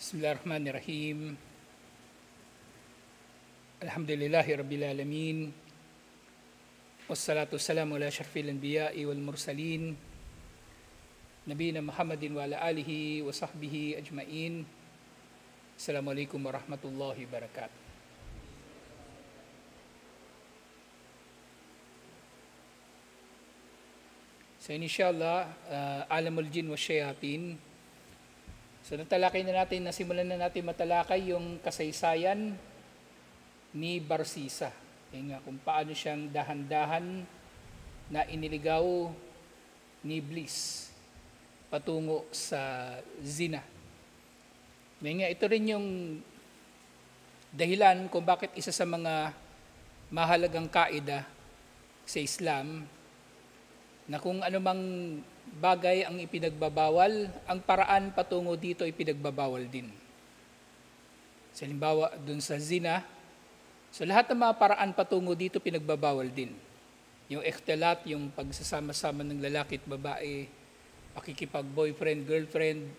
Bismillahirrahmanirrahim. Alhamdulillahi Rabbil Alamin. Wassalatu wassalamu ala asyrafil anbiya'i wal mursalin. Nabiyina Muhammadin wa ala alihi wa sahbihi ajma'in. Assalamualaikum warahmatullahi wabarakatuh. So inshallah, alamul jin wa syayatin. So natalakay na natin, nasimulan na natin matalakay yung kasaysayan ni Barsisa. Kaya nga kung paano siyang dahan-dahan na iniligaw ni Iblis patungo sa zina. Kaya nga ito rin yung dahilan kung bakit isa sa mga mahalagang kaida sa Islam na kung anumang bagay ang ipinagbabawal, ang paraan patungo dito ay pinagbabawal din. Sa halimbawa, dun sa zina, so lahat ng mga paraan patungo dito pinagbabawal din. Yung ikhtilat, yung pagsasama-sama ng lalaki at babae, pakikipag-boyfriend, girlfriend,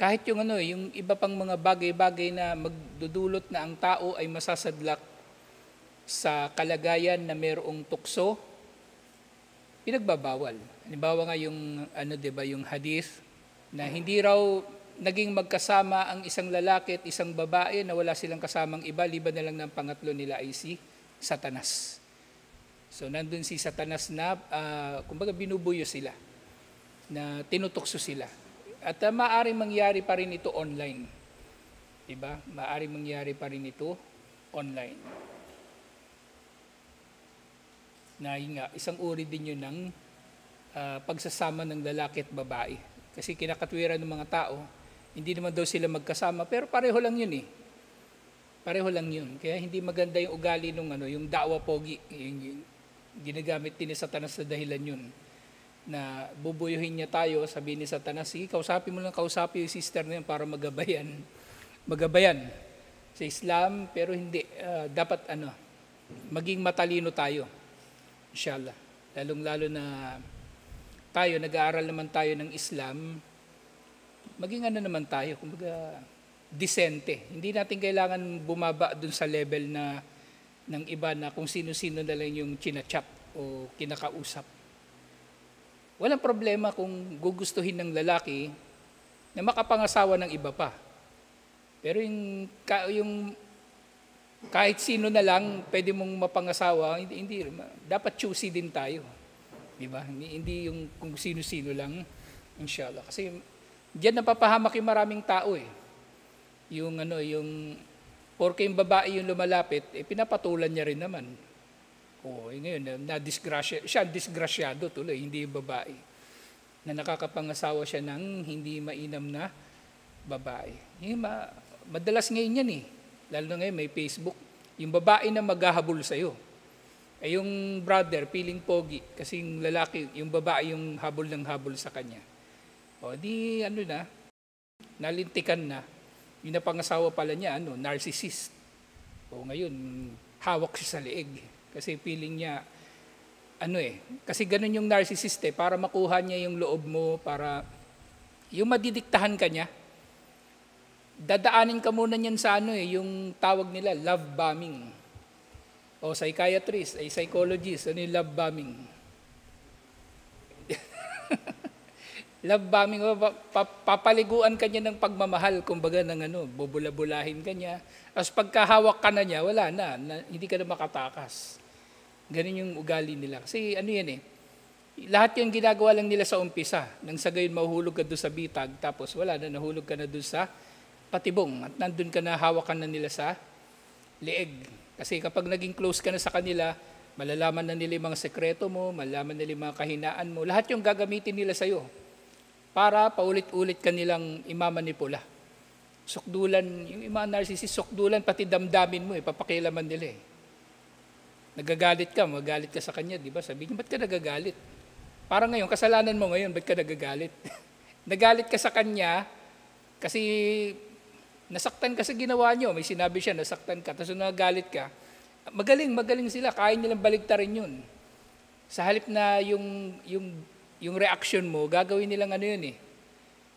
kahit yung yung iba pang mga bagay-bagay na magdudulot na ang tao ay masasadlak sa kalagayan na mayroong tukso, pinagbabawal. Halimbawa nga yung yung hadith na hindi raw naging magkasama ang isang lalaki at isang babae na wala silang kasamang iba, liban na lang ng pangatlo nila ay si Satanas. So nandun si Satanas na kumbaga binubuyo sila, na tinutukso sila. At maaaring mangyari pa rin ito online. Diba? Maaaring mangyari pa rin ito online. Na yun nga, isang uri din yun ng pagsasama ng lalaki at babae. Kasi kinakatwiran ng mga tao, hindi naman daw sila magkasama, pero pareho lang yun eh. Pareho lang yun. Kaya hindi maganda yung ugali nung yung dawa pogi. Yung ginagamit din ni Satanas na dahilan yun. Na bubuyuhin niya tayo, sabihin ni Satanas, sige, kausapin mo lang, kausapin yung sister na yun para magabayan. Magabayan sa Islam, pero hindi. Dapat maging matalino tayo. Inshallah. Lalong-lalo na tayo, nag-aaral naman tayo ng Islam, maging naman tayo, kumbaga, disente. Hindi natin kailangan bumaba dun sa level na ng iba na kung sino-sino na lang yung chinachat o kinakausap. Walang problema kung gugustuhin ng lalaki na makapangasawa ng iba pa. Pero yung kahit sino na lang pwede mong mapangasawa, hindi dapat choosy din tayo. Diba? Hindi yung kung sino-sino lang, inshallah. Kasi diyan napapahamak yung maraming tao eh. Yung porke yung babae yung lumalapit, pinapatulan niya rin naman. Ngayon, siya disgrasyado tuloy, hindi yung babae. Na nakakapangasawa siya ng hindi mainam na babae. Madalas ngayon yan eh. Lalo na ngayon may Facebook. Yung babae na maghahabol sa'yo. Yung brother, feeling pogi. Kasi yung lalaki, yung babae yung habol ng habol sa kanya. Nalintikan na. Yung napangasawa pala niya, narcissist. Ngayon, hawak siya sa leeg. Kasi feeling niya, kasi ganun yung narcissist para makuha niya yung loob mo, para yung madidiktahan ka niya. Dadaanin ka muna niyan sa yung tawag nila, love bombing. O psychiatrist, ay psychologist, yung love bombing? Love bombing, papaliguan ka niya ng pagmamahal, kumbaga ng bubula-bulahin ka niya. Tapos pagkahawak ka na niya, wala na, hindi ka na makatakas. Ganun yung ugali nila. Kasi lahat yung ginagawa lang nila sa umpisa. Nang sa gayon, mahuhulog ka doon sa bitag, tapos wala na, nahulog ka na doon sa patibong. At nandun ka na, hawakan na nila sa leeg. Kasi kapag naging close ka na sa kanila, malalaman na nila yung mga sekreto mo, malalaman nila yung mga kahinaan mo. Lahat yung gagamitin nila sa'yo para paulit-ulit ka nilang imamanipula. Sukdulan, yung mga narcissist, sukdulan, pati damdamin mo, papakilaman nila . Nagagalit ka, magalit ka sa kanya, di ba? Sabihin niya, ba't ka nagagalit? Parang ngayon, kasalanan mo ngayon, ba't ka nagagalit? Nagalit ka sa kanya, kasi nasaktan ka sa ginawa nyo, may sinabi siya, nasaktan ka, tapos nagagalit ka, magaling sila, kaya nilang baligtarin yun. Sa halip na yung reaction mo, gagawin nilang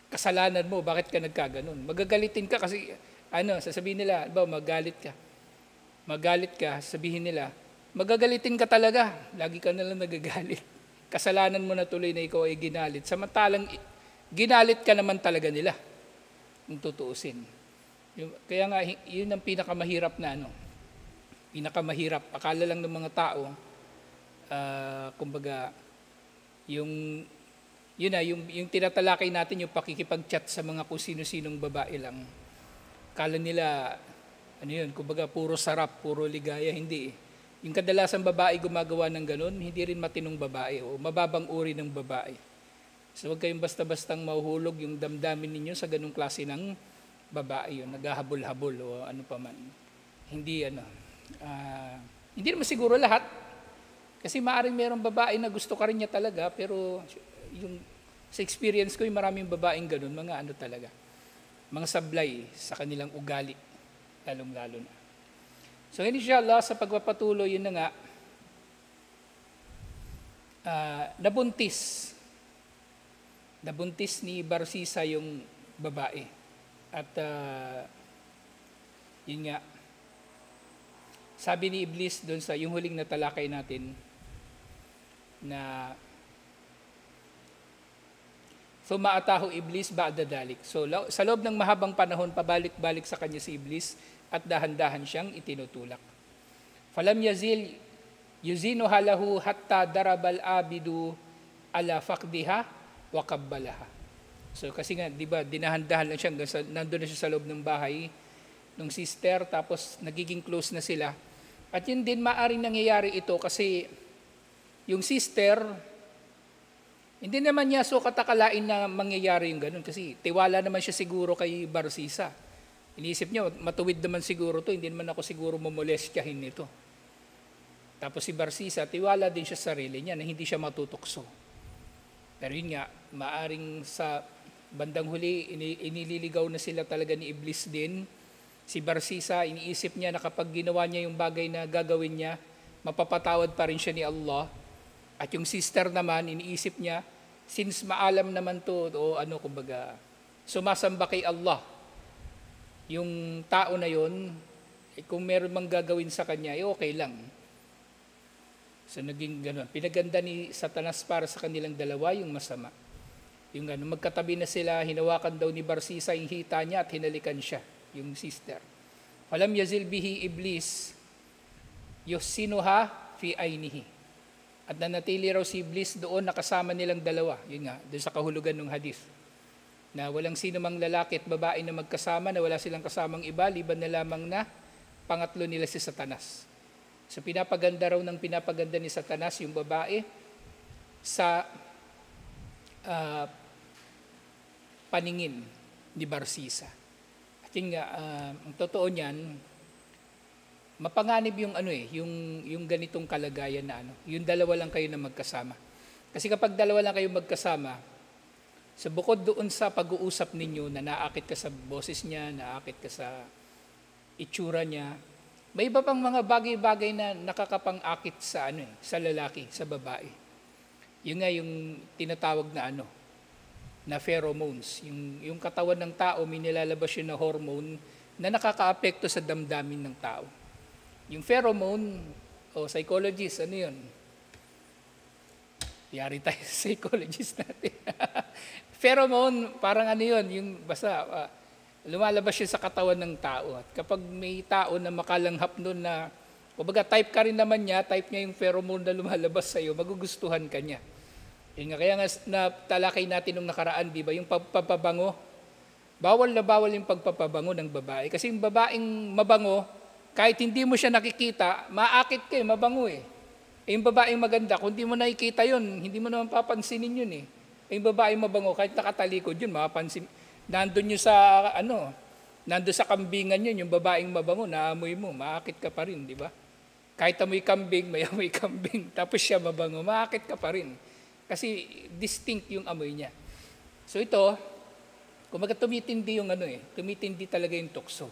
kasalanan mo, bakit ka nagkaganon? Magagalitin ka kasi, sasabihin nila, magalit ka, sabihin nila, magagalitin ka talaga, lagi ka nalang nagagalit. Kasalanan mo na tuloy na ikaw ay ginalit. Samantalang, ginalit ka naman talaga nila, kung tutuusin. Kaya nga, yun ang pinakamahirap na pinakamahirap. Akala lang ng mga tao, kumbaga, yung tinatalakay natin, yung pakikipag-chat sa mga kung sino-sinong babae lang. Akala nila, kumbaga puro sarap, puro ligaya, hindi. Yung kadalasang babae gumagawa ng ganun, hindi rin matinong babae o mababang uri ng babae. So huwag kayong basta-bastang mahuhulog yung damdamin ninyo sa ganung klase ng babae yun, naghahabol-habol o ano pa man. Hindi naman siguro lahat. Kasi maaaring mayroong babae na gusto ka rin niya talaga, pero sa experience ko, yung maraming babaeng ganun, mga talaga, mga sablay sa kanilang ugali, lalong-lalo na. So inshallah, sa pagpapatuloy, yun na nga, nabuntis ni Barsisa yung babae. At yun nga, sabi ni Iblis doon sa yung huling natalakay natin na Sumaatahu Iblis ba'da dalik. So sa loob ng mahabang panahon, pabalik-balik sa kanya si Iblis at dahan-dahan siyang itinutulak. Falam yazil yuzinu halahu hatta darabal abidu ala faqdiha wa kabbalaha. So kasi nga, di ba, dinahan-dahan lang siya, nandun na siya sa loob ng bahay ng sister, tapos nagiging close na sila. At yun din, maaring nangyayari ito kasi yung sister, hindi naman niya so katakalain na mangyayari yung ganun kasi tiwala naman siya siguro kay Barsisa. Iniisip niya, matuwid naman siguro to, hindi naman ako siguro mamolestyahin nito. Tapos si Barsisa, tiwala din siya sa sarili niya na hindi siya matutukso. Pero yun nga, maaring sa bandang huli, inililigaw na sila talaga ni Iblis din. Si Barsisa, iniisip niya na kapag ginawa niya yung bagay na gagawin niya, mapapatawad pa rin siya ni Allah. At yung sister naman, iniisip niya, since maalam naman to, kumbaga, sumasamba kay Allah, yung tao na yon, kung meron mang gagawin sa kanya, okay lang. So naging gano'n. Pinaganda ni Satanas para sa kanilang dalawa yung masama. Yung magkatabi na sila, hinawakan daw ni Barsisa yung hita niya at hinalikan siya, yung sister. Walam yazil bihi Iblis, yusinuha fi ainihi. At nanatili raw si Iblis doon nakasama nilang dalawa. Yun nga, doon sa kahulugan ng hadith. Na walang sino mang lalaki at babae na magkasama, na wala silang kasamang iba, liban na lamang na pangatlo nila si Satanas. So pinapaganda raw ng pinapaganda ni Satanas yung babae sa paningin ni Barsisa. At yun nga, ang totoo niyan, mapanganib yung ganitong kalagayan na yung dalawa lang kayo na magkasama. Kasi kapag dalawa lang kayo magkasama, sa bukod doon sa pag-uusap ninyo na naakit ka sa boses niya, naakit ka sa itsura niya, may iba pang mga bagay-bagay na nakakapang-akit sa sa lalaki, sa babae. Yun nga yung tinatawag na pheromones. Yung katawan ng tao, may nilalabas yun na hormone na nakakaapekto sa damdamin ng tao. Yung pheromone, psychologist, yun? Yari tayo sa psychologist natin. Pheromone, parang yun, yung basta lumalabas yun sa katawan ng tao. At kapag may tao na makalanghap nun na, kumbaga type ka rin naman niya, type niya yung pheromone na lumalabas sa'yo, magugustuhan ka niya. Yun nga, kaya nga natalakay natin nung nakaraan, di ba, yung pagpapabango. Bawal na bawal yung pagpapabango ng babae. Kasi yung babaeng mabango, kahit hindi mo siya nakikita, maakit ka mabango yung babaeng maganda, kung hindi mo nakikita yun, hindi mo naman papansinin yun yung babaeng mabango, kahit nakatalikod yun, mapapansin. Nandun yun sa, nandun sa kambingan yun, yung babaeng mabango, naamoy mo, maakit ka pa rin, di ba? Kahit amoy kambing, may amoy kambing, tapos siya mabango, maakit ka pa rin. Kasi distinct yung amoy niya. So ito, kumbaga tumitindi yung tumitindi talaga yung tukso.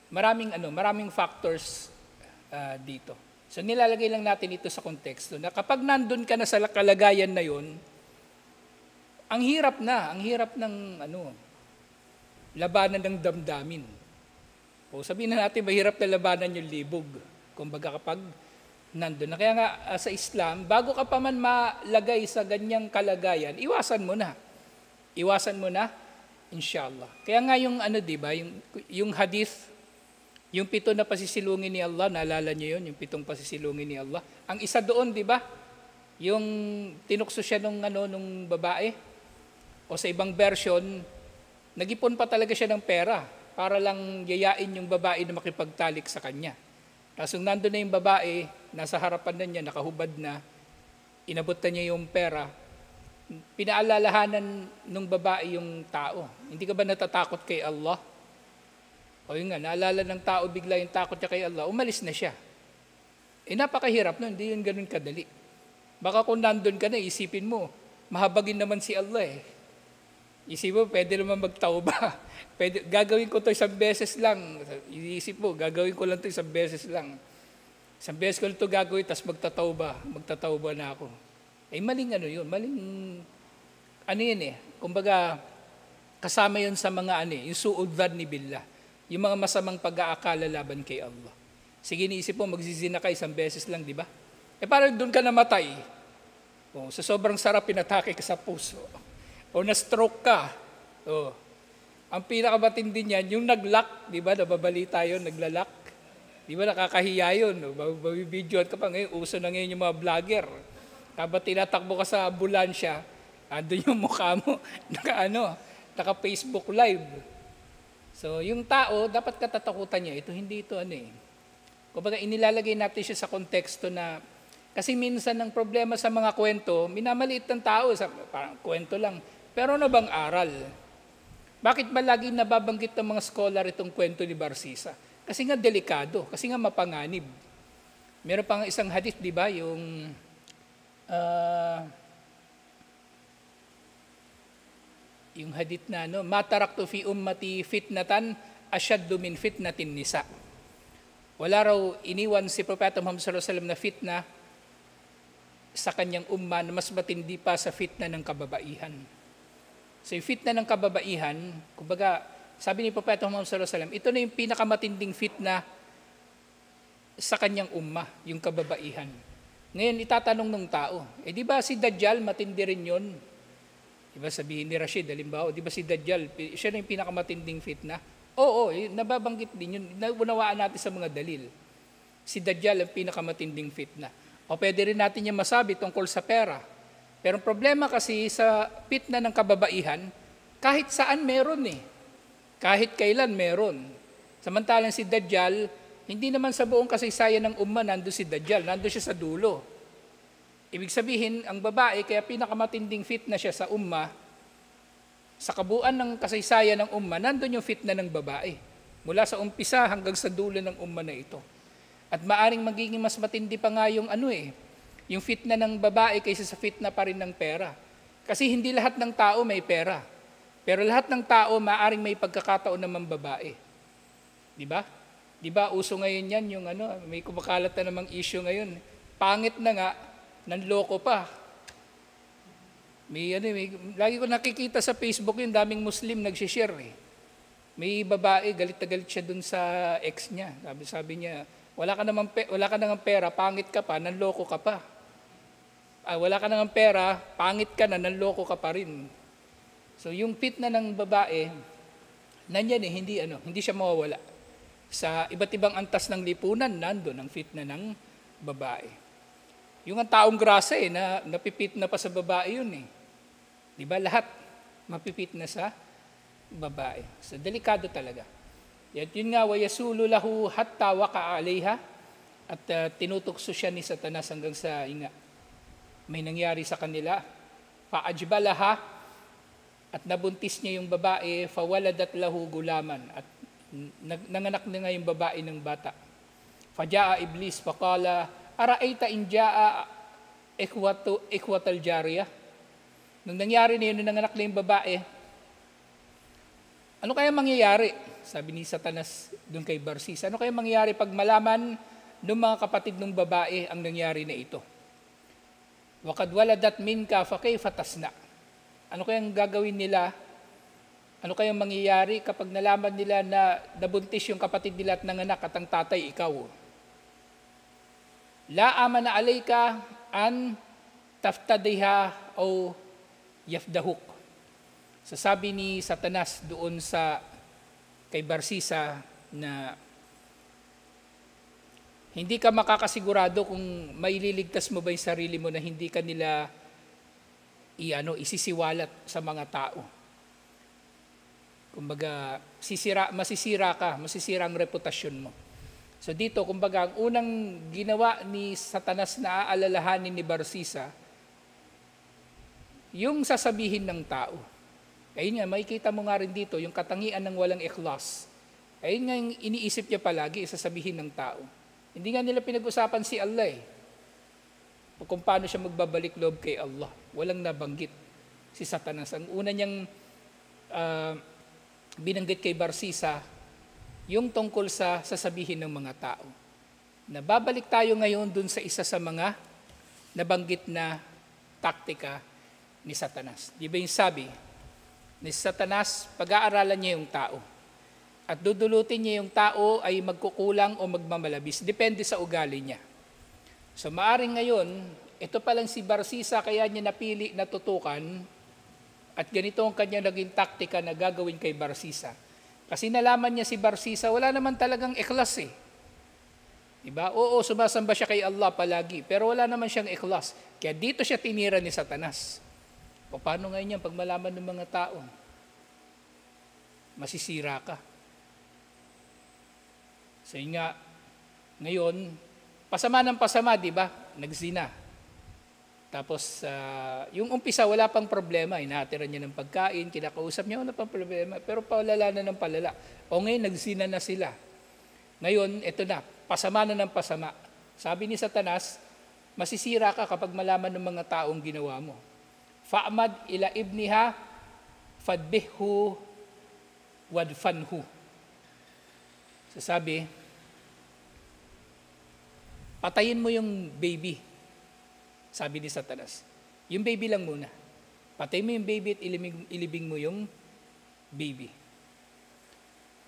Maraming factors dito. So nilalagay lang natin ito sa konteksto na kapag nandun ka na sa kalagayan na yun, Ang hirap ng labanan ng damdamin. O sabihin na natin, mahirap na labanan yung libog. Kumbaga kapag nandun na. Kaya nga sa Islam, bago ka pa man malagay sa ganyang kalagayan, iwasan mo na. Iwasan mo na, inshallah. Kaya nga yung diba, yung hadith, yung 7 na pasisilungin ni Allah, naalala niyo yun, yung 7 pasisilungin ni Allah. Ang isa doon, diba, yung tinukso siya nung babae, o sa ibang version, nag-ipon pa talaga siya ng pera para lang yayain yung babae na makipagtalik sa kanya. Tapos nung nandun na yung babae, nasa harapan na niya, nakahubad na, inabot na niya yung pera, pinaalalahanan nung babae yung tao. Hindi ka ba natatakot kay Allah? O yun nga, naalala ng tao bigla yung takot niya kay Allah, umalis na siya. Napakahirap nun, hindi yun ganun kadali. Baka kung nandun ka na, isipin mo, mahabagin naman si Allah eh. Isip mo, pwede naman magtauba. Gagawin ko to 1 beses lang. Iisip mo, gagawin ko lang to 1 beses lang. 1 beses ko lang to gagawin, tapos magtatauba na ako. Maling yun, maling, yun eh. Kumbaga, kasama yun sa mga yung su'udhan ni Billah. Yung mga masamang pag-aakala laban kay Allah. Sige, niisip mo, magzizina ka 1 beses lang, di ba? Parang doon ka namatay. Sa sobrang sarap, pinatake ka sa puso. O na-stroke ka. Ang pinakamatindi niyan, yung nag-lock, di ba, nababalita yun, naglalak. Di ba, nakakahiya yun. Babibidyoan ka pa ngayon, uso na ngayon yung mga vlogger. Tapos tinatakbo ka sa ambulansya, andun yung mukha mo, naka-Facebook live. So, yung tao, dapat katatakutan niya. Hindi ito Kumbaga, inilalagay natin siya sa konteksto na, kasi minsan ang problema sa mga kwento, minamaliit ng tao, parang kwento lang. Pero ano bang aral? Bakit ba lagi nababanggit ng mga scholar itong kwento ni Barsisa? Kasi nga delikado, kasi nga mapanganib. Meron pang isang hadith, di ba, yung hadith na mataraktu fi ummati fitnatan asyaddu min fitnatin nisa. Wala raw iniwan si Propeta Muhammad sallallahu alaihi wasallam na fitna sa kanyang umma na mas matindi pa sa fitna ng kababaihan. So yung fitna ng kababaihan, kumbaga, sabi ni Propeta Muhammad sallallahu alaihi wasallam, ito na yung pinakamatinding fitna sa kanyang umma, yung kababaihan. Ngayon, itatanong ng tao, di ba si Dajjal, matindi rin yun? Di ba sabihin ni Rashid, halimbawa, di ba si Dajjal, siya na yung pinakamatinding fitna? Oo, nababanggit din yun, naunawaan natin sa mga dalil. Si Dajjal ang pinakamatinding fitna. O pwede rin natin yung masabi tungkol sa pera. Pero ang problema kasi sa fitna ng kababaihan, kahit saan meron Kahit kailan meron. Samantalang si Dajjal, hindi naman sa buong kasaysayan ng umma nandun si Dajjal, nandun siya sa dulo. Ibig sabihin, ang babae, kaya pinakamatinding fitna siya sa umma, sa kabuuan ng kasaysayan ng umma, nandun yung fitna ng babae. Mula sa umpisa hanggang sa dulo ng umma na ito. At maaring magiging mas matindi pa nga yung yung fitna ng babae kaysa sa fitna pa rin ng pera. Kasi hindi lahat ng tao may pera. Pero lahat ng tao maaring may pagkakataon naman babae. Di ba? Di ba uso ngayon yan yung may kumakalat na namang issue ngayon. Pangit na nga, nanloko pa. Lagi ko nakikita sa Facebook yung daming Muslim nagsishare May babae, galit na galit siya dun sa ex niya. Sabi niya, wala ka namang pera, pangit ka pa, nanloko ka pa. Wala ka namang pera, pangit ka na, nanloko ka pa rin. So yung fitna ng babae, nandiyan hindi siya mawawala. Sa iba't ibang antas ng lipunan, nandun ang fitna ng babae. Yung ang taong grasa na napipitna pa sa babae yun Di ba lahat mapipitna sa babae. So delikado talaga. At yun nga, wayasulu lahu hatta waka alayha, at tinutukso siya ni Satanas hanggang sa may nangyari sa kanila. Faajbalaha, at nabuntis niya yung babae, fawaladat lahu gulaman, at nanganak na nga yung babae ng bata. Fajaa iblis, faqala, araita in jaa ikwatal jariyah. Nung nangyari na yun, nung nanganak na yung babae, ano kaya mangyayari? Sabi ni Satanas doon kay Barsisa, ano kaya mangyayari pag malaman ng mga kapatid ng babae ang nangyari na ito? Wakad waladat minka fa kayfa tasna. Ano kayang gagawin nila? Ano kayang mangyayari kapag nalaman nila na nabuntis yung kapatid nila at nanganak at ang tatay ikaw? La amana alayka an taftadiha o yafdahuk. Sasabi ni Satanas doon sa kay Barsisa na hindi ka makakasigurado kung maililigtas mo ba yung sarili mo na hindi ka nila isisiwalat sa mga tao. Kumbaga, masisira ang reputasyon mo. So dito, kumbaga, ang unang ginawa ni Satanas na aalalahanin ni Barsisa, yung sasabihin ng tao. Ayun nga, makikita mo nga rin dito, yung katangian ng walang ikhlas. Ayun nga yung iniisip niya palagi, sasabihin ng tao. Hindi nga nila pinag-usapan si Allah o kung paano siya magbabalik loob kay Allah. Walang nabanggit si Satanas. Ang una niyang binanggit kay Barsisa, yung tungkol sa sasabihin ng mga tao. Nababalik tayo ngayon dun sa isa sa mga nabanggit na taktika ni Satanas. Di ba yung sabi ni Satanas, pag-aaralan niya yung tao. At dudulutin niya yung tao ay magkukulang o magmamalabis. Depende sa ugali niya. So maaring ngayon, ito palang si Barsisa kaya niya napili na tutukan at ganito ang kanya naging taktika na gagawin kay Barsisa. Kasi nalaman niya si Barsisa, wala naman talagang ikhlas eh. Diba? Oo, sumasamba siya kay Allah palagi, pero wala naman siyang ikhlas. Kaya dito siya tinira ni Satanas. O paano ngayon yan pag malaman ng mga tao? Masisira ka. So yun nga, ngayon, pasama ng pasama, di ba? Nagzina. Tapos, yung umpisa, wala pang problema. Inatira niya ng pagkain, kinakausap niya, wala pang problema. Pero palala na ng palala. O ngayon, nagzina na sila. Ngayon, ito na, pasama na ng pasama. Sabi ni Satanas, masisira ka kapag malaman ng mga taong ginawa mo. Fa'amad ila ibniha, fadbihhu, wadfanhu. Sasabi, patayin mo yung baby. Sabi ni Satanas. Yung baby lang muna. Patayin mo yung baby at ilibing mo yung baby.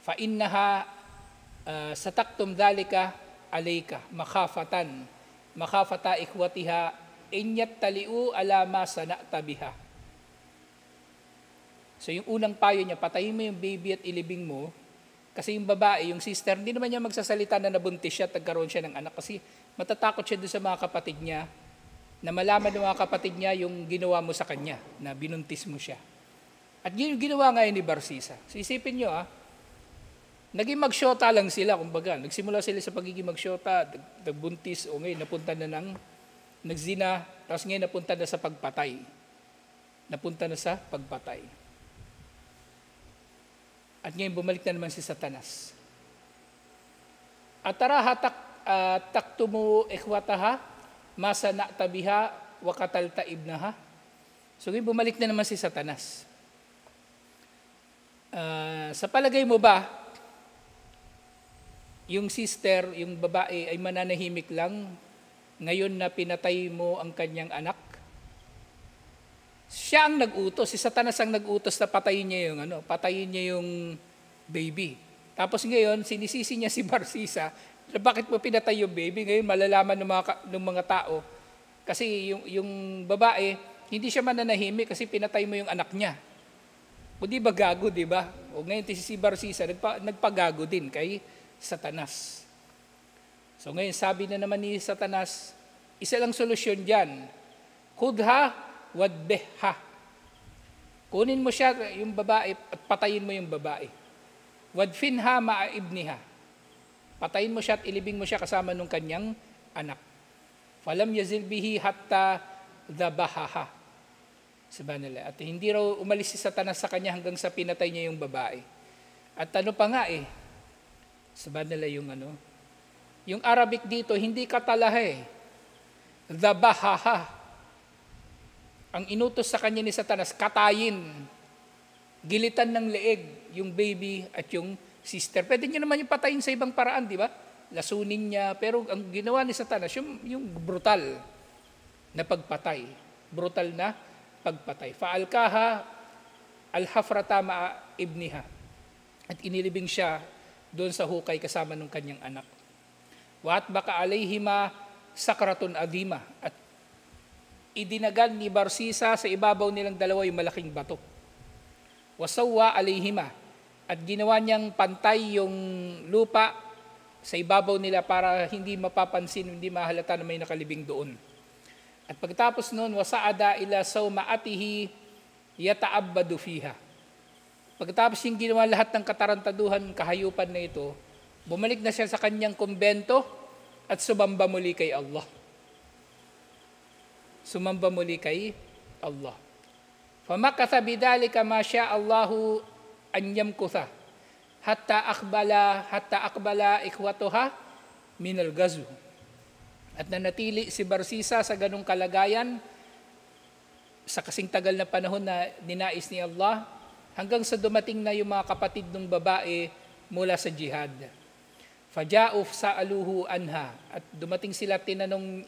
Fa'innaha sataktum dhalika alayka makhafata ikhwatiha inyat taliu alama sana'ta biha. So yung unang payo niya, patayin mo yung baby at ilibing mo. Kasi yung babae, yung sister, hindi naman niya magsasalita na nabuntis siya at nagkaroon siya ng anak. Kasi matatakot siya doon sa mga kapatid niya na malaman ng mga kapatid niya yung ginawa mo sa kanya, na binuntis mo siya. At ginawa nga yun ni Barsisa. So isipin nyo naging magsyota lang sila, kumbaga. Nagsimula sila sa pagiging magsyota, nagbuntis, o ngayon napunta na ng nagzina, tapos ngayon napunta na sa pagpatay. Napunta na sa pagpatay. At ngayon bumalik na naman si Satanas. At tara taktumu ikhwataha, masa na'tabiha, wakatalta ibnaha. So ngayon bumalik na naman si Satanas. Sa palagay mo ba, yung sister, yung babae ay mananahimik lang ngayon na pinatay mo ang kanyang anak? Siya ang nag-utos, si Satanas ang nag-utos na patayin niya yung baby. Tapos ngayon, sinisisi niya si Barsisa na bakit mo pinatay yung baby. Ngayon, malalaman ng mga tao. Kasi yung babae, hindi siya mananahimik kasi pinatay mo yung anak niya. O di ba gago, di ba? O ngayon, si Barsisa, nagpagago din kay Satanas. So ngayon, sabi na naman ni Satanas, isa lang solusyon dyan. Khudha wadbihha. Kunin mo siya, yung babae, at patayin mo yung babae. Wadfinha ma'a ibniha. Patayin mo siya at ilibing mo siya kasama nung kanyang anak. Falam yazil bihi hatta dhabahaha. Sabi nila. At hindi raw umalis si Satanas sa kanya hanggang sa pinatay niya yung babae. At ano pa nga sabi nila yung Arabic dito, hindi katalahe. Dhabahaha. Ang inutos sa kanya ni Satanas, katayin, gilitan ng leeg, yung baby at yung sister. Pwede niya naman yung patayin sa ibang paraan, di ba? Lasunin niya, pero ang ginawa ni Satanas, yung brutal na pagpatay. Brutal na pagpatay. Faalkaha al-hafrata ma'a ibniha. At inilibing siya doon sa hukay kasama ng kanyang anak. Wa atbaka alayhima sakratun adima. At idinagan ni Barsisa sa ibabaw nilang dalawa yung malaking bato. Wasawwa alayhima. At ginawa niyang pantay yung lupa sa ibabaw nila para hindi mapapansin, hindi mahalata na may nakalibing doon. At pagkatapos noon, wasaada ila sawmaatihi yata'abbadu fiha. Pagkatapos yung ginawa lahat ng katarantaduhan, kahayupan na ito, bumalik na siya sa kanyang kumbento at sumamba muli kay Allah. Sumamba muli kay Allah. Famakatha bidhalika ma syaa Allahu an yamkutha hatta akbala ikhwatuha min al-ghazw. At nanatili si Barsisa sa ganung kalagayan sa kasing tagal na panahon na ninais ni Allah hanggang sa dumating na yung mga kapatid ng babae mula sa jihad. Faja'u sa'aluhu anha, at dumating sila, tinanong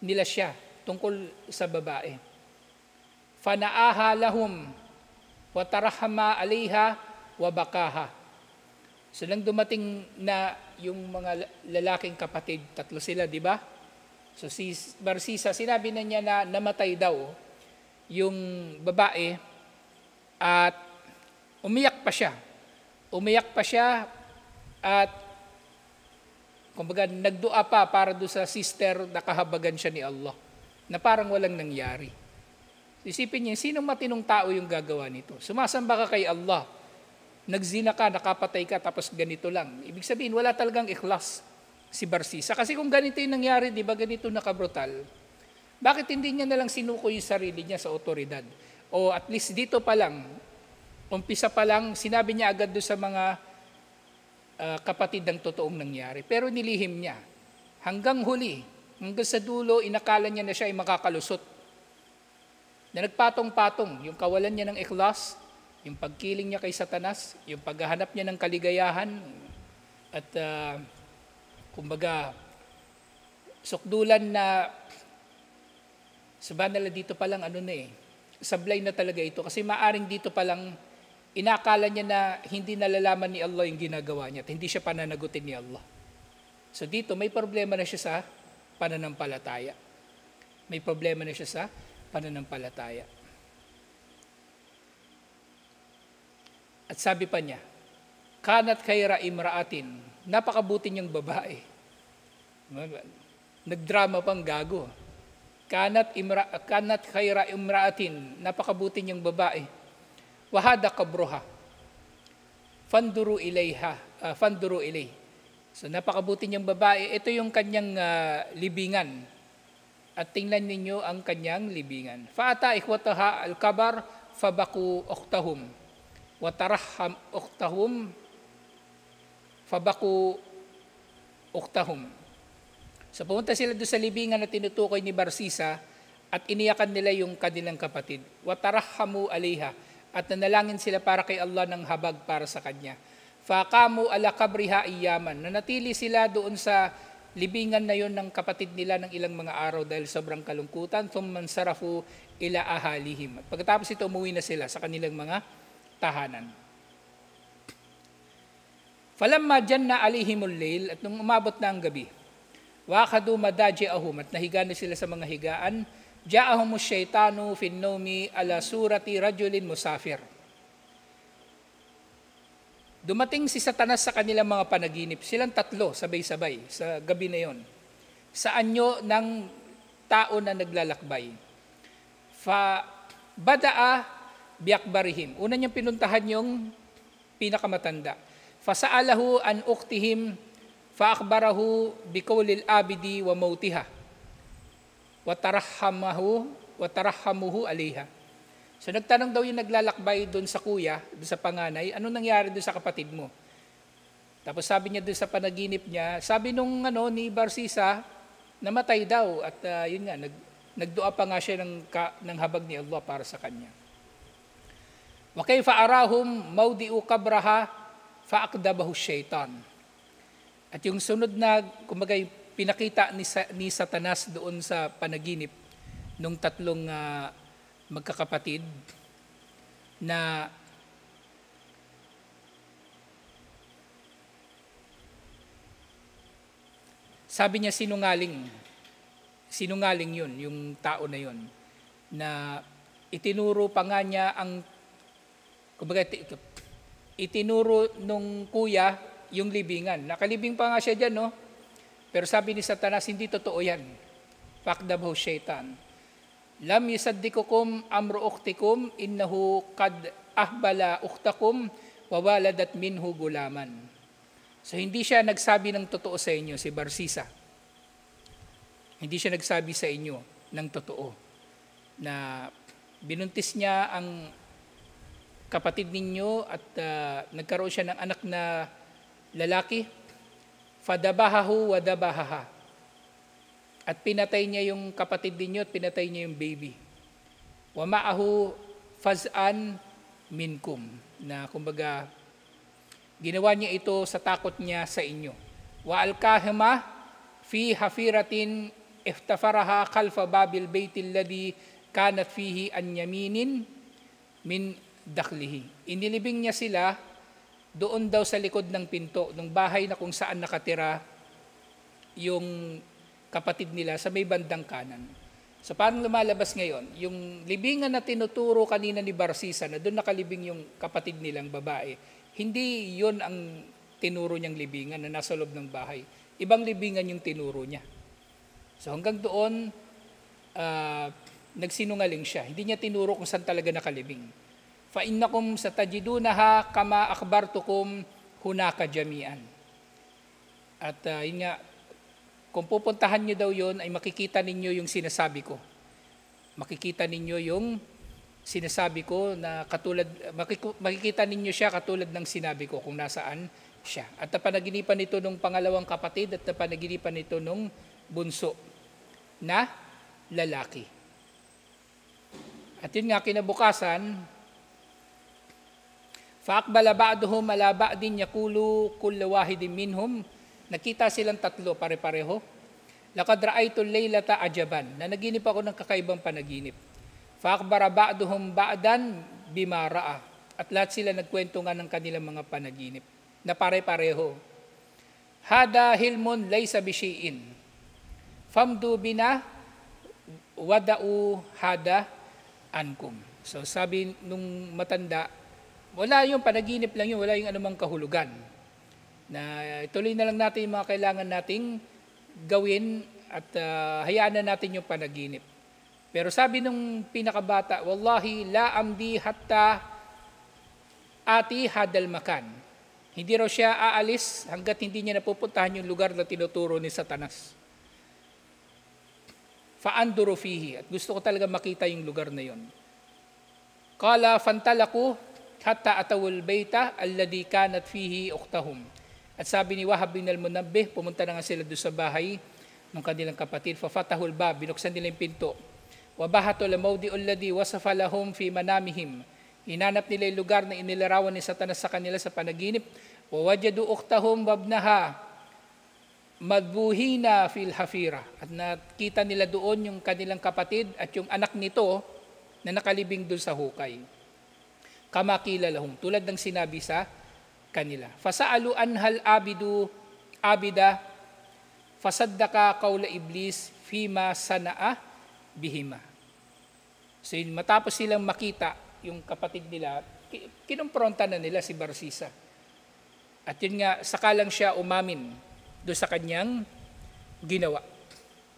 nila siya tungkol sa babae. Fana'aha lahum wa tarahama alayha wa bakaha. So nang dumating na yung mga lalaking kapatid, tatlo sila, di ba? So si Barsisa, sinabi na niya na namatay daw yung babae at umiyak pa siya. Umiyak pa siya at kumbaga nagdua pa para doon sa sister na kahabagan siya ni Allah na parang walang nangyari. Isipin niya, sinong matinong tao yung gagawa nito? Sumasamba ka kay Allah, nagzina ka, nakapatay ka, tapos ganito lang. Ibig sabihin, wala talagang ikhlas si Barsisa. Kasi kung ganito yung nangyari, di ba ganito nakabrutal, bakit hindi niya nalang sinuko yung sarili niya sa otoridad? O at least dito pa lang, umpisa pa lang, sinabi niya agad doon sa mga kapatid ng totoong nangyari. Pero nilihim niya. Hanggang huli, hanggang sa dulo, inakala niya na siya ay makakalusot. Na nagpatong-patong, yung kawalan niya ng ikhlas, yung pagkiling niya kay Satanas, yung paghahanap niya ng kaligayahan, at kumbaga, sukdulan na sabanala dito pa lang sablay na talaga ito. Kasi maaring dito pa lang, inakala niya na hindi nalalaman ni Allah yung ginagawa niya at hindi siya pananagutin ni Allah. So dito, may problema na siya sa pananampalataya. May problema na siya sa pananampalataya. At sabi pa niya, kanat khaira imraatin, napakabuti niyang babae. Nagdrama pang gago. Kanat khaira imraatin, napakabuti niyang babae. Wahada kabruha. Fanduru ilay. So napakabuti niyang babae, ito yung kanyang libingan. At tingnan ninyo ang kanyang libingan. Fa'ata ikhwataha al-kabar fabaku uktahum. Wataraham uktahum fabaku uktahum. So pumunta sila doon sa libingan na tinutukoy ni Barsisa at iniyakan nila yung kanilang kapatid. Watarahamu alayha. At nanalangin sila para kay Allah ng habag para sa kanya. Faqamu ala kabriha iyaman. Nanatili sila doon sa libingan na yon ng kapatid nila ng ilang mga araw dahil sobrang kalungkutan. Thumman sarafu ila ahalihim. At pagkatapos ito, umuwi na sila sa kanilang mga tahanan. Falamma janna alihimul layl, at nung umabot na ang gabi, waqadu madaji'ahum, at nahiga na sila sa mga higaan, ja'ahumus syaitanu fin nawmi ala surati rajulin musafir. Dumating si Satanas sa kanilang mga panaginip. Silang tatlo, sabay-sabay, sa gabi na yon. Sa anyo ng tao na naglalakbay. Fa badaa biakbarihim. Una niyang pinuntahan yung pinakamatanda. Fasaalahu an uktihim fa akhbarahu biqawlil abidi wa mautiha. Watarahamuhu alayha. So nagtanong daw yung naglalakbay doon sa kuya, doon sa panganay, ano nangyari doon sa kapatid mo? Tapos sabi niya doon sa panaginip niya, sabi nung ni Barsisa, namatay daw at yun nga, nagdua pa nga siya ng habag ni Allah para sa kanya. Wa kayfa arahum mawdi'u kabraha fa'aqdabahu syaitan. At yung sunod na, kumbaga, pinakita ni Satanas doon sa panaginip nung tatlong magkakapatid na sabi niya sinungaling. Sinungaling yun, yung tao na yun. Na itinuro pa nga niya kumbaga, itinuro nung kuya yung libingan. Nakalibing pa nga siya dyan, no? Pero sabi ni Satanas, hindi totoo yan. Fakdabahu syaitan. Lam yusaddikukum amru ukhtikum innahu qad ahbala ukhtakum wa waladat minhu gulaman. So hindi siya nagsabi ng totoo sa inyo, si Barsisa. Hindi siya nagsabi sa inyo ng totoo na binuntis niya ang kapatid ninyo at nagkaroon siya ng anak na lalaki. Fadabahahu wa dabahaha. At pinatay niya yung kapatid ninyo at pinatay niya yung baby. Wa ma'ahu faz'an minkum. Na kumbaga, ginawa niya ito sa takot niya sa inyo. Wa alkahima fi hafiratin iftafaraha khalfa babil baytil ladhi kanat fihi an yaminin min dakhlihi. Inilibing niya sila doon daw sa likod ng pinto, ng bahay na kung saan nakatira yung kapatid nila sa may bandang kanan. So paano lumalabas ngayon? Yung libingan na tinuturo kanina ni Barsisa na doon nakalibing yung kapatid nilang babae, hindi yon ang tinuro niyang libingan na nasa loob ng bahay. Ibang libingan yung tinuro niya. So hanggang doon, nagsinungaling siya. Hindi niya tinuro kung saan talaga nakalibing. فَإِنَّكُمْ سَتَجِدُونَهَا كَمَا أَخْبَرْتُكُمْ هُنَاكَ جَمِيعًا. At yun nga, kung pupuntahan nyo daw yun, ay makikita ninyo yung sinasabi ko. Makikita ninyo yung sinasabi ko na katulad, makikita ninyo siya katulad ng sinabi ko kung nasaan siya. At napanaginipan nito nung pangalawang kapatid at napanaginipan nito nung bunso na lalaki. At yun nga, kinabukasan, فَأَقْبَلَ بَعْدُهُمْ عَلَى بَعْدٍ يَقُولُ كُلُّ وَاحِدٍ مِّنْهُمْ. Nakita silang tatlo, pare-pareho. لَقَدْ رَأَيْتُ اللَّيْلَةَ عَجَبًا. Nanaginip ako ng kakaibang panaginip. فَأَخْبَرَ بَعْدُهُمْ بَعْدًا بِمَا رَأَى. At lahat sila nagkwento nga ng kanilang mga panaginip na pare-pareho. هَذَا حِلْمٌ لَيْسَ بِشَيْءٍ فَامْضُوا بِنَا وَدَعُوا هَذَا عَنْكُمْ. So sabi nung matanda, wala yung panaginip lang yun, wala yung anumang kahulugan. Na ituloy na lang natin yung mga kailangan nating gawin at hayaan na natin yung panaginip. Pero sabi nung pinakabata, Wallahi la amdi hatta ati hadal makan. Hindi raw siya aalis hanggat hindi niya napupuntahan yung lugar na tinuturo ni Satanas. Fa'anduru fihi. At gusto ko talaga makita yung lugar na yon. Qala fantalaku hatta atawul bayta alladhi kanat fihi uktahum. At sabi ni Wahab bin al-Munabbih, pumunta na nga sila doon sa bahay ng kanilang kapatid. Fafatahul bab, binuksan nila yung pinto. Wa bahatul mawdi'u alladhi wasafa lahum fi manamihim. Hinanap nila yung lugar na inilarawan ni Satanas sa kanila sa panaginip. Wa wajadu uktahum babnaha madbuhina fil hafira. At nakita nila doon yung kanilang kapatid at yung anak nito na nakalibing doon sa hukay. Kamakila lahum, tulad ng sinabi sa kanila. Fasa'alu anhal abida fasaddaka qawla iblis fima sana'a bihima. So matapos silang makita yung kapatid nila, kinumpronta na nila si Barsisa. At yun nga, saka lang siya umamin doon sa kanyang ginawa.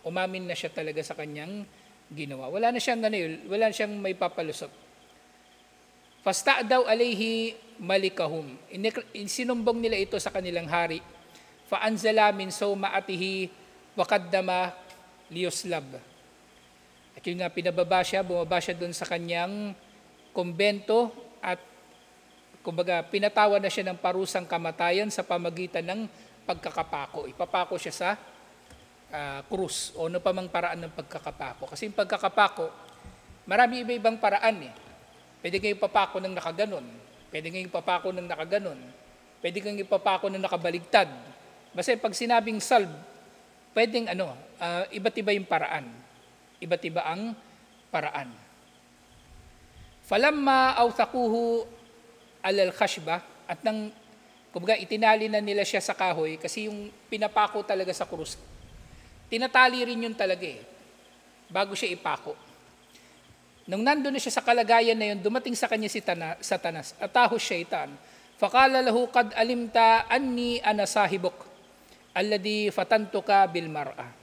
Umamin na siya talaga sa kanyang ginawa. Wala na siyang wala na siyang may papalusot. Fasta'daw alayhi malikahum. Sinumbong nila ito sa kanilang hari. Fa'anzala min sawma'atihi wa qaddama liyuslab. At yun nga, bumaba siya doon sa kanyang kumbento at kumbaga pinatawa na siya ng parusang kamatayan sa pamagitan ng pagkakapako. Ipapako siya sa krus o ano pa mang paraan ng pagkakapako. Kasi yung pagkakapako, marami iba-ibang paraan eh. Pwede kayong ipapako ng nakaganon. Pwede kayong ipapako ng nakaganon. Pwede kayong ipapako ng nakabaligtad. Basta pag sinabing salve, pwedeng iba't iba yung paraan. Iba't iba ang paraan. Falamma awthaquhu alal khashba, at nang kumbaga itinali na nila siya sa kahoy, kasi yung pinapako talaga sa krus, tinatali rin yun talaga bago siya ipako. Nung nandun na siya sa kalagayan na yun, dumating sa kanya si Satanas, atahu syaitan, faqala lahu qad alimta anni ana sahibuk alladhi fatantuka bil mar'a.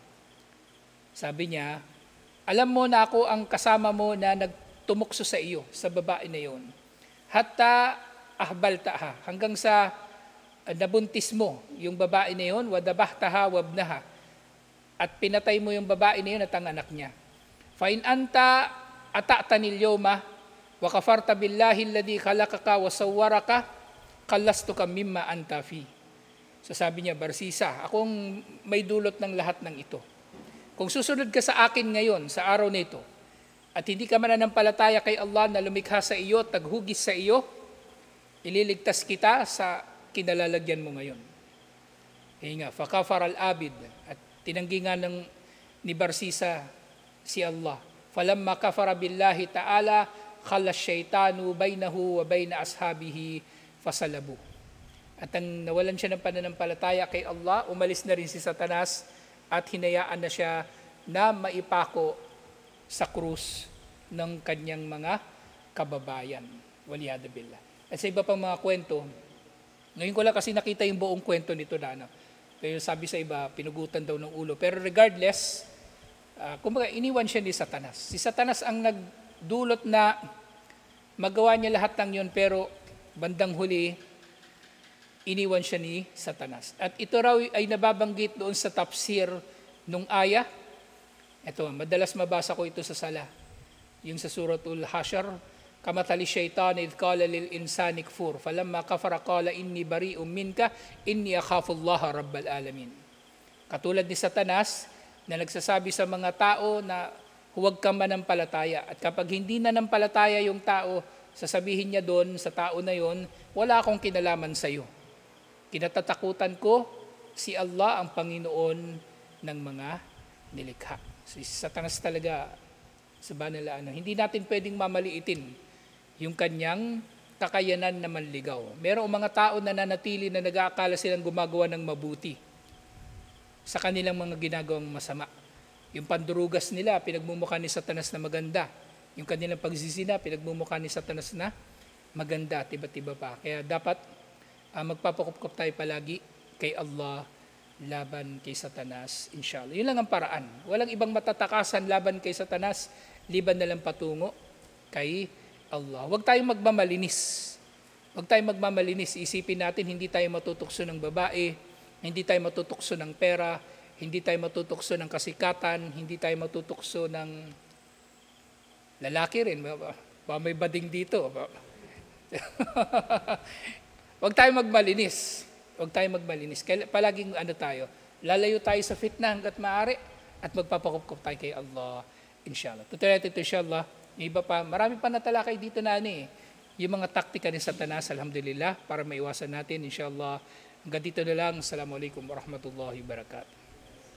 Sabi niya, alam mo na ako ang kasama mo na nagtumukso sa iyo, sa babae na yun. Hatta ahbaltaha, hanggang sa nabuntis mo yung babae na yun, wadabahtaha wabnaha, at pinatay mo yung babae na yun at ang anak niya. Fa in anta ata'tanil yawma wa kafarta billahi alladhi khalaqaka wa sawwaraka kallastuka mimma anta fi. So sabi niya, Barsisa, akong may dulot ng lahat ng ito. Kung susunod ka sa akin ngayon, sa araw na ito, at hindi ka mananampalataya kay Allah na lumikha sa iyo, taghugis sa iyo, ililigtas kita sa kinalalagyan mo ngayon. Kaya nga, fakafar al-abid, at tinanggi nga ni Barsisa si Allah. Falamma kafara billahi ta'ala, khala syaitanu bainahu wa baina ashabihi fasalabu. At ang nawalan siya ng pananampalataya kay Allah, umalis na rin si Satanas at hinayaan na siya na maipako sa krus ng kanyang mga kababayan. Waliyadu billah. At sa iba pang mga kwento, ngayon ko lang kasi nakita yung buong kwento nito na. Pero sabi sa iba, pinugutan daw ng ulo. Pero regardless, kumbaga iniwan siya ni Satanas. Si Satanas ang nagdulot na magawa niya lahat ng yun, pero bandang huli, iniwan siya ni Satanas. At ito raw ay nababanggit doon sa tafsir nung aya. Ito, madalas mabasa ko ito sa sala. Yung sa suratul Hashr, kamathali syaitan idh qala lil insani kfur falamma kafara qala inni bari'um minka inni akhafullaha rabbal alamin. Katulad ni Satanas na nagsasabi sa mga tao na huwag kang manampalataya, at kapag hindi nanampalataya yung tao, sasabihin niya doon sa tao na yon, wala akong kinalaman sa iyo. Kinatatakutan ko si Allah ang Panginoon ng mga nilikha. Si Satanas talaga sa banal, hindi natin pwedeng mamaliitin yung kanyang kakayanan na manligaw. Merong mga tao na nanatili na nag-aakala silang gumagawa ng mabuti sa kanilang mga ginagawang masama. Yung pandurugas nila, pinagmumukha ni Satanas na maganda. Yung kanilang pagsisina, pinagmumukha ni Satanas na maganda, tiba-tiba pa. Kaya dapat magpapakupkop tayo palagi kay Allah laban kay Satanas, inshallah. Yun lang ang paraan. Walang ibang matatakasan laban kay Satanas, liban na lang patungo kay Allah. Huwag tayong magmamalinis. Huwag tayong magmamalinis. Isipin natin, hindi tayo matutukso ng babae, hindi tayo matutukso ng pera, hindi tayo matutukso ng kasikatan, hindi tayo matutukso ng lalaki rin. May bading dito. Huwag tayong magmalinis. Huwag tayong magmalinis. Palaging tayo, lalayo tayo sa fitna hanggat maaari at magpapakupkup tayo kay Allah, inshallah. Tutuloy natin ito, inshallah. Yung iba pa, marami pa natalakay dito na yung mga taktika ni Satanas, alhamdulillah, para maiwasan natin, inshallah. Hanggang dito na lang. Assalamualaikum warahmatullahi wabarakatuh.